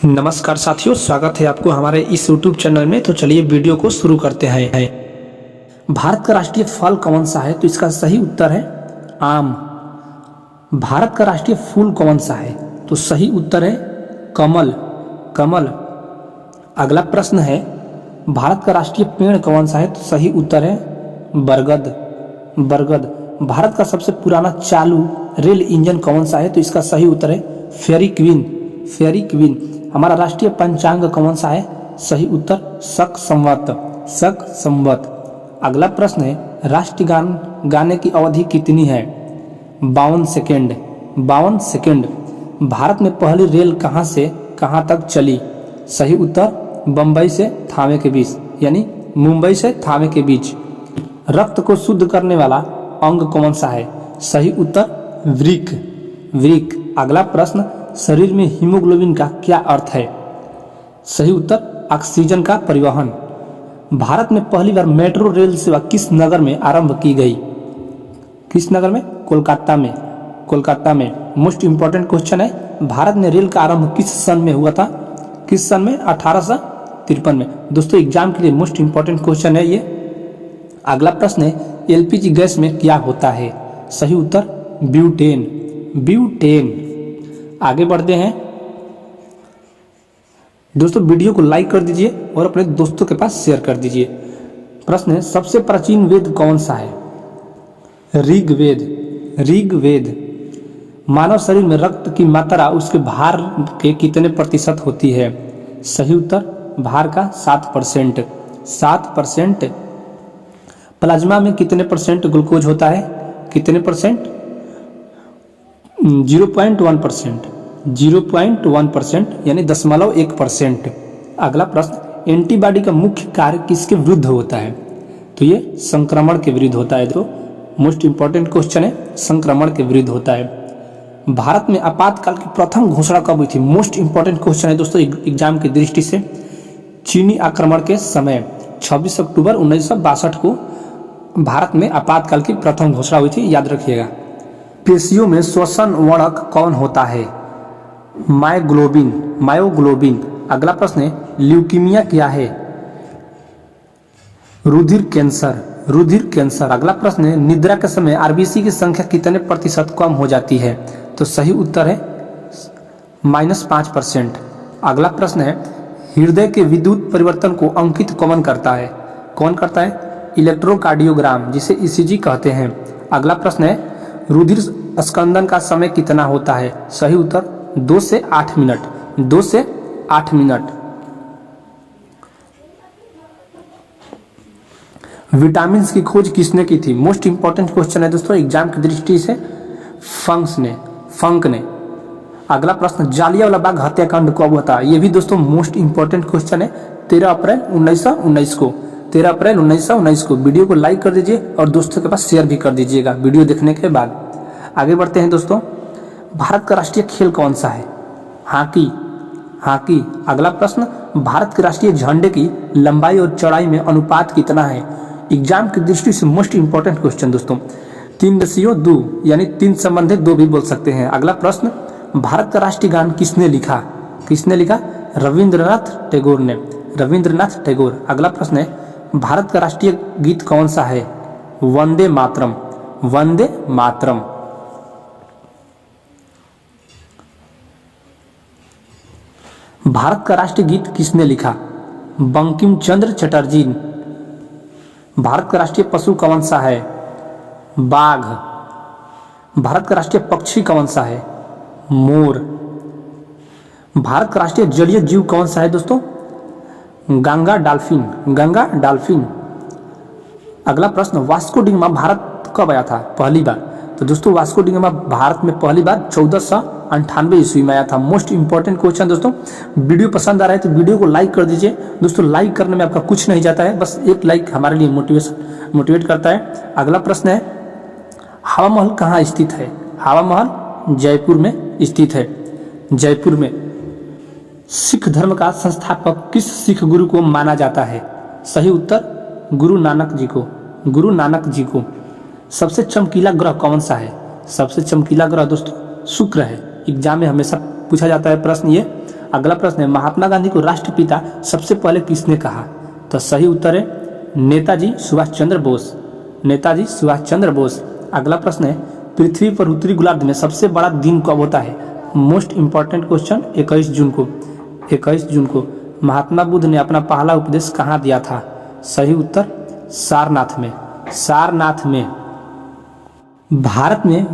नमस्कार साथियों, स्वागत है आपको हमारे इस YouTube चैनल में। तो चलिए वीडियो को शुरू करते हैं। भारत का राष्ट्रीय फल कौन सा है? तो इसका सही उत्तर है आम। भारत का राष्ट्रीय फूल कौन सा है? तो सही उत्तर है कमल। कमल। अगला प्रश्न है, भारत का राष्ट्रीय पेड़ कौन सा है? तो सही उत्तर है बरगद। बरगद। भारत का सबसे पुराना चालू रेल इंजन कौन सा है? तो इसका सही उत्तर है फेरी क्वीन। फेरी क्वीन। हमारा राष्ट्रीय पंचांग कौन सा है? सही उत्तर शक संवत। शक संवत। अगला प्रश्न है, राष्ट्रीय गान गाने की अवधि कितनी है? 52 सेकेंड। 52 सेकेंड। भारत में पहली रेल कहाँ से कहाँ तक चली? सही उत्तर बम्बई से थावे के बीच, यानी मुंबई से थावे के बीच। रक्त को शुद्ध करने वाला अंग कौन सा है? सही उत्तर वृक्क। वृक्क। अगला प्रश्न, शरीर में हीमोग्लोबिन का क्या अर्थ है? सही उत्तर ऑक्सीजन का परिवहन। भारत में पहली बार मेट्रो रेल सेवा किस नगर में आरंभ की गई? किस नगर में? कोलकाता में। कोलकाता में। मोस्ट इंपॉर्टेंट क्वेश्चन है, भारत में रेल का आरंभ किस सन में हुआ था? किस सन में? 1853 में। दोस्तों एग्जाम के लिए मोस्ट इंपॉर्टेंट क्वेश्चन है ये। अगला प्रश्न है, एलपीजी गैस में क्या होता है? सही उत्तर ब्यूटेन। ब्यूटेन। आगे बढ़ते हैं दोस्तों, वीडियो को लाइक कर दीजिए और अपने दोस्तों के पास शेयर कर दीजिए। प्रश्न है, सबसे प्राचीन वेद कौन सा है? ऋग्वेद। ऋग्वेद। मानव शरीर में रक्त की मात्रा उसके भार के कितने प्रतिशत होती है? सही उत्तर भार का 7%। 7%। प्लाज्मा में कितने परसेंट ग्लूकोज होता है? कितने परसेंट? 0.1%। 0.1%, यानी 0.1%। अगला प्रश्न, एंटीबॉडी का मुख्य कार्य किसके विरुद्ध होता है? तो ये संक्रमण के विरुद्ध होता है। तो मोस्ट इंपॉर्टेंट क्वेश्चन है, संक्रमण के विरुद्ध होता है। भारत में आपातकाल की प्रथम घोषणा कब हुई थी? मोस्ट इंपॉर्टेंट क्वेश्चन है दोस्तों एग्जाम की दृष्टि से। चीनी आक्रमण के समय 26 अक्टूबर 1962 को भारत में आपातकाल की प्रथम घोषणा हुई थी, याद रखिएगा। पेशियों में श्वसन वर्णक कौन होता है? मायोग्लोबिन। मायोग्लोबिन। अगला प्रश्न है, ल्यूकीमिया क्या है? रुधिर कैंसर। रुधिर कैंसर। अगला प्रश्न है, निद्रा के समय आरबीसी की संख्या कितने प्रतिशत कम हो जाती है? तो सही उत्तर है -5%। अगला प्रश्न है, हृदय के विद्युत परिवर्तन को अंकित कौन करता है? कौन करता है? इलेक्ट्रोकार्डियोग्राम, जिसे ईसीजी कहते हैं। अगला प्रश्न है, रुधिर स्कंदन का समय कितना होता है? सही उत्तर 2 से 8 मिनट। 2 से 8 मिनट। विटामिन की खोज किसने की थी? मोस्ट इंपॉर्टेंट क्वेश्चन है दोस्तों एग्जाम की दृष्टि से। फंक ने। अगला प्रश्न, जालियांवाला बाग हत्याकांड कब हुआ था? यह भी दोस्तों मोस्ट इंपॉर्टेंट क्वेश्चन है। 13 अप्रैल 1919 को। 13 अप्रैल 1919 को। वीडियो को लाइक कर दीजिए और दोस्तों के पास शेयर भी कर दीजिएगा वीडियो देखने के बाद। आगे बढ़ते हैं दोस्तों, भारत का राष्ट्रीय खेल कौन सा है? हॉकी। हॉकी। अगला प्रश्न, भारत के राष्ट्रीय झंडे की लंबाई और चौड़ाई में अनुपात कितना है? एग्जाम की दृष्टि से मोस्ट इंपॉर्टेंट क्वेश्चन दोस्तों। 3:2, यानी 3 संबंधित 2 भी बोल सकते हैं। अगला प्रश्न, भारत का राष्ट्रीय गान किसने लिखा? किसने लिखा? रविंद्रनाथ टैगोर ने। रविंद्रनाथ टैगोर। अगला प्रश्न है, भारत का राष्ट्रीय गीत कौन सा है? वंदे मातरम। वंदे मातरम। भारत का राष्ट्रीय गीत किसने लिखा? बंकिम चंद्र चटर्जी। भारत का राष्ट्रीय पशु कौन सा है? बाघ। भारत का राष्ट्रीय पक्षी कौन सा है? मोर। भारत का राष्ट्रीय जलीय जीव कौन सा है दोस्तों? गंगा डॉल्फिन। गंगा डॉल्फिन। अगला प्रश्न, वास्को डी गामा भारत कब आया था पहली बार? तो दोस्तों वास्को डी गामा भारत में पहली बार 1498 ईस्वी में आया था। मोस्ट इंपॉर्टेंट क्वेश्चन दोस्तों। वीडियो पसंद आ रहा है तो वीडियो को लाइक कर दीजिए दोस्तों। लाइक करने में आपका कुछ नहीं जाता है, बस एक लाइक हमारे लिए मोटिवेट करता है। अगला प्रश्न है, हवा महल कहाँ स्थित है? हवा महल जयपुर में स्थित है। जयपुर में। सिख धर्म का संस्थापक किस सिख गुरु को माना जाता है? सही उत्तर गुरु नानक जी को। गुरु नानक जी को। सबसे चमकीला ग्रह कौन सा है? सबसे चमकीला ग्रह दोस्तों शुक्र है। एग्जाम में हमेशा पूछा जाता है प्रश्न ये। अगला प्रश्न है महात्मा गांधी को राष्ट्रपिता सबसे पहले किसने कहा? तो सही उत्तर है नेताजी सुभाष चंद्र बोस। नेताजी सुभाष चंद्र बोस। अगला प्रश्न है पृथ्वी पर उत्तरी गोलार्ध में सबसे बड़ा दिन कब होता है? मोस्ट इंपॉर्टेंट क्वेश्चन 21 जून को। 21 जून को महात्मा बुद्ध ने अपना पहला उपदेश कहाँ दिया था? सही उत्तर सारनाथ में। सारनाथ में। भारत में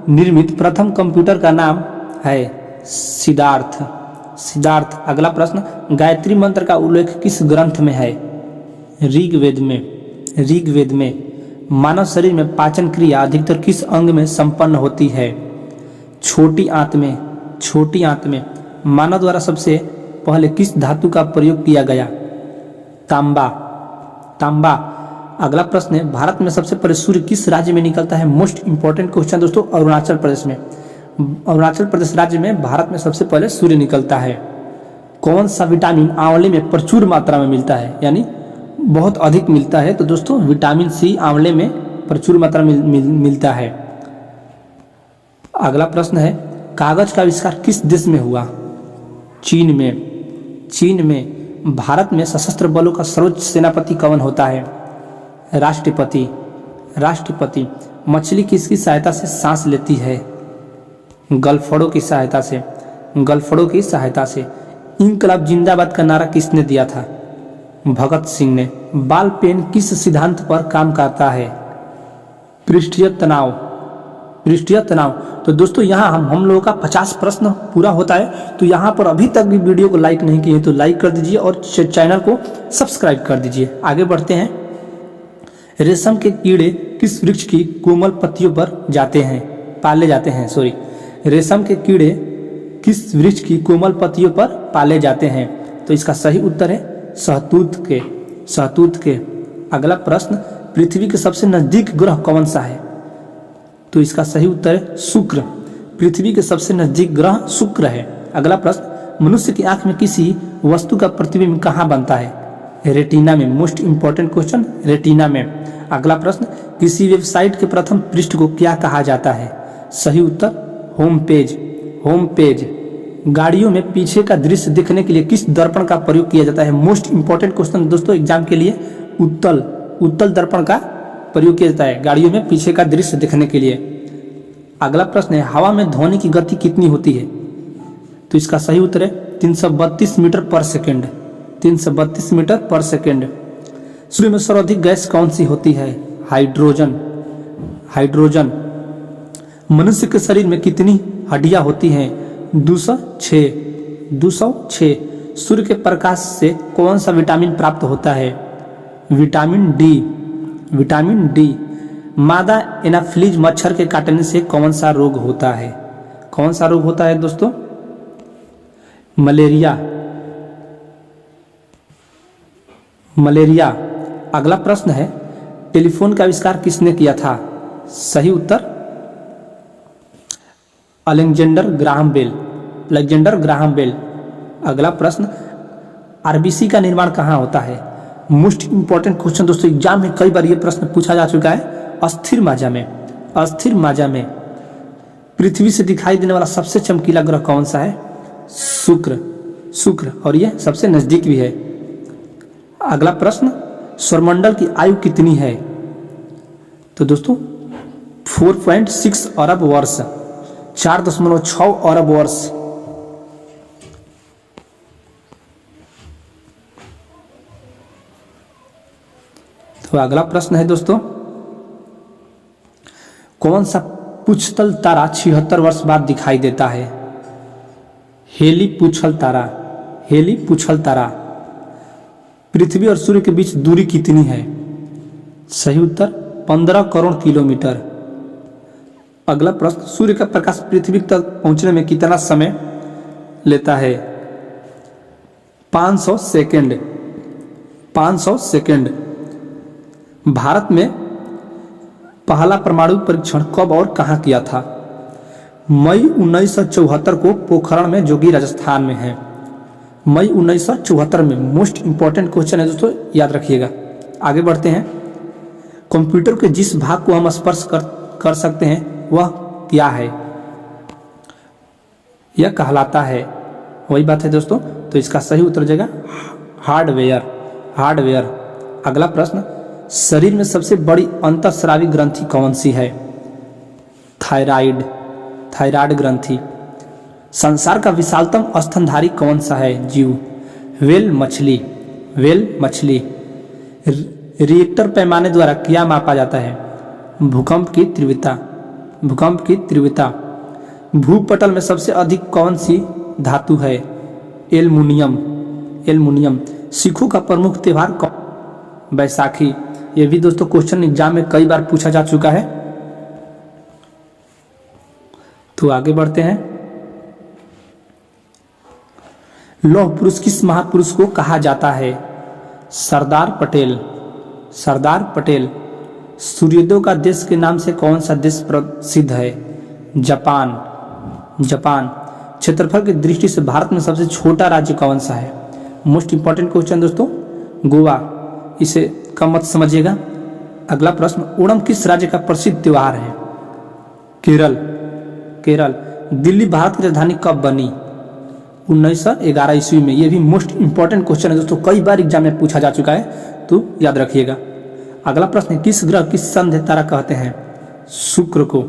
निर्मित प्रथम कंप्यूटर का नाम है सिद्धार्थ। सिद्धार्थ। अगला प्रश्न गायत्री मंत्र का उल्लेख किस ग्रंथ में है? ऋग्वेद में। ऋग्वेद में। मानव शरीर में पाचन क्रिया अधिकतर किस अंग में संपन्न होती है? छोटी आंत में। छोटी आंत में। मानव द्वारा सबसे पहले किस धातु का प्रयोग किया गया? तांबा। तांबा। अगला प्रश्न है भारत में सबसे पहले सूर्य किस राज्य में निकलता है? मोस्ट इंपॉर्टेंट क्वेश्चन दोस्तों अरुणाचल प्रदेश में। अरुणाचल प्रदेश राज्य में भारत में सबसे पहले सूर्य निकलता है। कौन सा विटामिन आंवले में प्रचुर मात्रा में मिलता है, यानी बहुत अधिक मिलता है? तो दोस्तों विटामिन सी आंवले में प्रचुर मात्रा में मिलता है। अगला प्रश्न है कागज का आविष्कार किस देश में हुआ? चीन में। चीन में। भारत में सशस्त्र बलों का सर्वोच्च सेनापति कौन होता है? राष्ट्रपति। राष्ट्रपति। मछली किसकी सहायता से सांस लेती है? गलफड़ों की सहायता से। गलफड़ों की सहायता से। इंकलाब जिंदाबाद का नारा किसने दिया था? भगत सिंह ने। बॉल पेन किस सिद्धांत पर काम करता है? पृष्ठीय तनाव। पृष्ठीय तनाव। तो दोस्तों यहाँ हम लोगों का 50 प्रश्न पूरा होता है। तो यहाँ पर अभी तक भी वीडियो को लाइक नहीं किए तो लाइक कर दीजिए और चैनल को सब्सक्राइब कर दीजिए। आगे बढ़ते हैं। रेशम के कीड़े किस वृक्ष की कोमल पत्तियों पर जाते हैं? पाले जाते हैं, सॉरी। रेशम के कीड़े किस वृक्ष की कोमल पत्तियों पर पाले जाते हैं? तो इसका सही उत्तर है सहतूत के। सहतूत के। अगला प्रश्न पृथ्वी के सबसे नजदीक ग्रह कौन सा है? तो इसका सही उत्तर है शुक्र। पृथ्वी के सबसे नजदीक ग्रह शुक्र है। अगला प्रश्न मनुष्य की आंख में किसी वस्तु का प्रतिबिंब कहाँ बनता है? रेटिना में। मोस्ट इंपॉर्टेंट क्वेश्चन रेटिना में। अगला प्रश्न किसी वेबसाइट के प्रथम पृष्ठ को क्या कहा जाता है? सही उत्तर होम पेज। Home page. गाड़ियों में पीछे का दृश्य देखने के लिए किस दर्पण का प्रयोग किया जाता है? मोस्ट इंपॉर्टेंट क्वेश्चन दोस्तों एग्जाम के लिए उत्तल दर्पण का प्रयोग किया जाता है गाड़ियों में पीछे का दृश्य देखने के लिए। अगला प्रश्न है हवा में ध्वनि की गति कितनी होती है? तो इसका सही उत्तर है 332 मीटर पर सेकेंड। 332 मीटर पर सेकेंड। सूर्य में सर्वाधिक गैस कौन सी होती है? हाइड्रोजन। हाइड्रोजन। मनुष्य के शरीर में कितनी हड्डियां होती हैं? 206। 206। सूर्य के प्रकाश से कौन सा विटामिन प्राप्त होता है? Vitamin D. Vitamin D. मादा एनाफिलीज मच्छर के काटने से कौन सा रोग होता है? कौन सा रोग होता है दोस्तों? मलेरिया। मलेरिया। अगला प्रश्न है टेलीफोन का आविष्कार किसने किया था? सही उत्तर Alexander Graham Bell. Alexander Graham Bell. अगला प्रश्न आरबीसी का निर्माण कहाँ होता है? मोस्ट इंपॉर्टेंट क्वेश्चन दोस्तों एग्जाम में कई बार ये प्रश्न पूछा जा चुका है। अस्थिर माजा में। अस्थिर माजा में। पृथ्वी से दिखाई देने वाला सबसे चमकीला ग्रह कौन सा है? शुक्र। शुक्र। और यह सबसे नजदीक भी है। अगला प्रश्न सौरमंडल की आयु कितनी है? तो दोस्तों 4.6 अरब वर्ष। 4.6 अरब वर्ष। तो अगला प्रश्न है दोस्तों कौन सा पुच्छतल तारा 76 वर्ष बाद दिखाई देता है? हेली पूछल तारा। हेली पूछल तारा। पृथ्वी और सूर्य के बीच दूरी कितनी है? सही उत्तर 15 करोड़ किलोमीटर। अगला प्रश्न सूर्य का प्रकाश पृथ्वी तक पहुंचने में कितना समय लेता है? 500 सेकेंड। 500 सेकेंड। भारत में पहला परमाणु परीक्षण कब और कहां किया था? मई 1974 को पोखरण में जो कि राजस्थान में है। मई 1974 में। मोस्ट इंपॉर्टेंट क्वेश्चन है दोस्तों याद रखिएगा। आगे बढ़ते हैं। कंप्यूटर के जिस भाग को हम स्पर्श कर सकते हैं वह क्या है? यह कहलाता है वही बात है दोस्तों, तो इसका सही उत्तर हो जाएगा हार्डवेयर, हार्डवेयर। अगला प्रश्न, शरीर में सबसे बड़ी अंतःस्रावी ग्रंथि कौन सी है? थायराइड, थायराइड ग्रंथि। संसार का विशालतम स्तनधारी कौन सा है जीव? व्हेल मछली, व्हेल मछली। रिएक्टर पैमाने द्वारा क्या मापा जाता है? भूकंप की तीव्रता, भूकंप की तीव्रता। भूपटल में सबसे अधिक कौन सी धातु है? Aluminium, aluminium. सिखों का प्रमुख त्योहार कौन? बैसाखी। ये भी दोस्तों क्वेश्चन एग्जाम में कई बार पूछा जा चुका है। तो आगे बढ़ते हैं। लौह पुरुष किस महापुरुष को कहा जाता है? सरदार पटेल, सरदार पटेल। सूर्योदय का देश के नाम से कौन सा देश प्रसिद्ध है? Japan, Japan. क्षेत्रफल की दृष्टि से भारत में सबसे छोटा राज्य कौन सा है? मोस्ट इंपॉर्टेंट क्वेश्चन दोस्तों, गोवा। इसे कम मत समझिएगा। अगला प्रश्न, ओणम किस राज्य का प्रसिद्ध त्योहार है? केरल, केरल। दिल्ली भारत की राजधानी कब बनी? 1911 ईस्वी में। यह भी मोस्ट इंपॉर्टेंट क्वेश्चन है दोस्तों, कई बार एग्जाम में पूछा जा चुका है, तो याद रखिएगा। अगला प्रश्न, किस ग्रह की संध्या तारा कहते हैं? शुक्र को,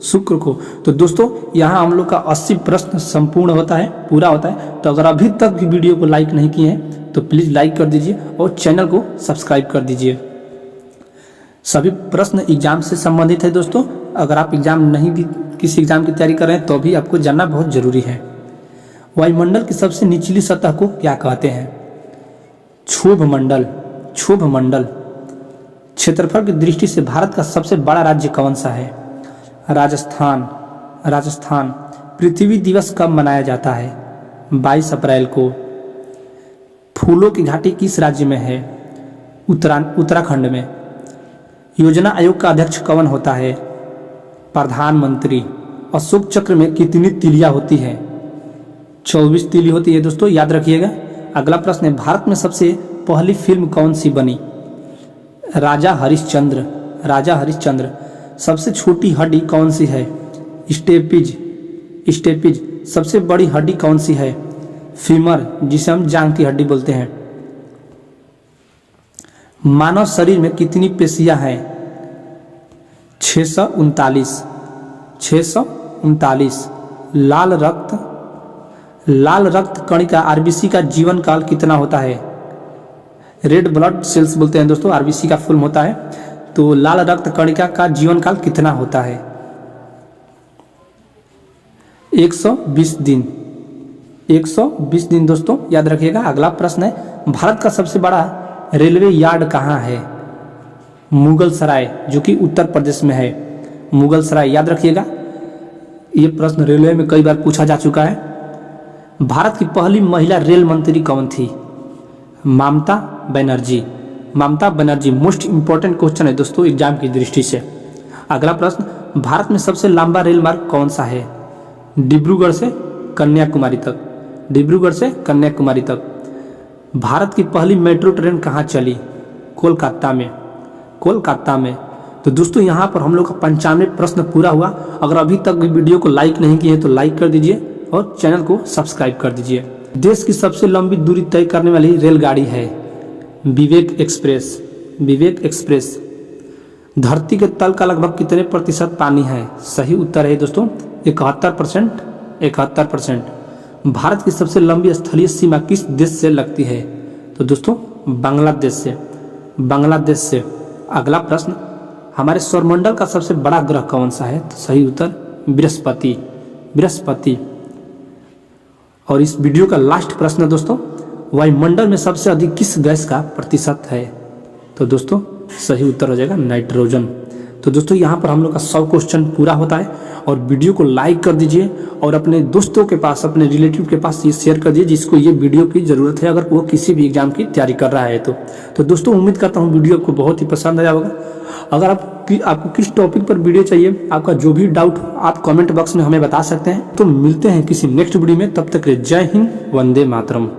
शुक्र को। तो दोस्तों यहाँ हम लोग का 80 प्रश्न संपूर्ण होता है, पूरा होता है। तो अगर अभी तक भी वीडियो को लाइक नहीं किए हैं तो प्लीज लाइक कर दीजिए और चैनल को सब्सक्राइब कर दीजिए। सभी प्रश्न एग्जाम से संबंधित है दोस्तों। अगर आप एग्जाम नहीं भी किसी एग्जाम की तैयारी कर रहे हैं तो भी आपको जानना बहुत जरूरी है। वायुमंडल की सबसे निचली सतह को क्या कहते हैं? क्षोभ मंडल, क्षोभ मंडल। क्षेत्रफल की दृष्टि से भारत का सबसे बड़ा राज्य कौन सा है? राजस्थान, राजस्थान। पृथ्वी दिवस कब मनाया जाता है? 22 अप्रैल को। फूलों की घाटी किस राज्य में है? उत्तराखंड में। योजना आयोग का अध्यक्ष कौन होता है? प्रधानमंत्री। अशोक चक्र में कितनी तीलियां होती हैं? 24 तीली होती है दोस्तों, याद रखिएगा। अगला प्रश्न है, भारत में सबसे पहली फिल्म कौन सी बनी? राजा हरिश्चंद्र, राजा हरिश्चंद्र। सबसे छोटी हड्डी कौन सी है? Stapes, stapes. सबसे बड़ी हड्डी कौन सी है? फीमर, जिसे हम जांघ की हड्डी बोलते हैं। मानव शरीर में कितनी पेशियां हैं? 639, 639। लाल रक्त, लाल रक्त कणिका आरबीसी का जीवन काल कितना होता है? रेड ब्लड सेल्स बोलते हैं दोस्तों, आरबीसी का फुल होता है। तो लाल रक्त कणिका का जीवन काल कितना होता है? 120 दिन, 120 दिन दोस्तों, याद रखिएगा। अगला प्रश्न है, भारत का सबसे बड़ा रेलवे यार्ड कहाँ है? मुगल सराय, जो कि उत्तर प्रदेश में है। मुगल सराय, याद रखिएगा। यह प्रश्न रेलवे में कई बार पूछा जा चुका है। भारत की पहली महिला रेल मंत्री कौन थी? Mamata Banerjee, Mamata Banerjee. Most important question है दोस्तों एग्जाम की दृष्टि से। अगला प्रश्न, भारत में सबसे लंबा रेल मार्ग कौन सा है? डिब्रूगढ़ से कन्याकुमारी तक, डिब्रूगढ़ से कन्याकुमारी तक। भारत की पहली मेट्रो ट्रेन कहाँ चली? कोलकाता में, कोलकाता में। तो दोस्तों यहाँ पर हम लोग का 95 प्रश्न पूरा हुआ। अगर अभी तक भी वीडियो को लाइक नहीं किए तो लाइक कर दीजिए और चैनल को सब्सक्राइब कर दीजिए। देश की सबसे लंबी दूरी तय करने वाली रेलगाड़ी है विवेक एक्सप्रेस, विवेक एक्सप्रेस। धरती के तल का लगभग कितने प्रतिशत पानी है? सही उत्तर है दोस्तों 71%, 71%। भारत की सबसे लंबी स्थलीय सीमा किस देश से लगती है? तो दोस्तों बांग्लादेश से, बांग्लादेश से। अगला प्रश्न, हमारे सौरमंडल का सबसे बड़ा ग्रह कौन सा है? तो सही उत्तर बृहस्पति, बृहस्पति। और इस वीडियो का लास्ट प्रश्न दोस्तों, वायुमंडल में सबसे अधिक किस गैस का प्रतिशत है? तो दोस्तों सही उत्तर हो जाएगा नाइट्रोजन। तो दोस्तों यहाँ पर हम लोग का 100 क्वेश्चन पूरा होता है। और वीडियो को लाइक कर दीजिए और अपने दोस्तों के पास, अपने रिलेटिव के पास ये शेयर कर दीजिए जिसको ये वीडियो की ज़रूरत है, अगर वो किसी भी एग्जाम की तैयारी कर रहा है तो दोस्तों उम्मीद करता हूँ वीडियो को बहुत ही पसंद आया होगा। अगर आपको किस टॉपिक पर वीडियो चाहिए, आपका जो भी डाउट आप कमेंट बॉक्स में हमें बता सकते हैं। तो मिलते हैं किसी नेक्स्ट वीडियो में, तब तक जय हिंद, वंदे मातरम।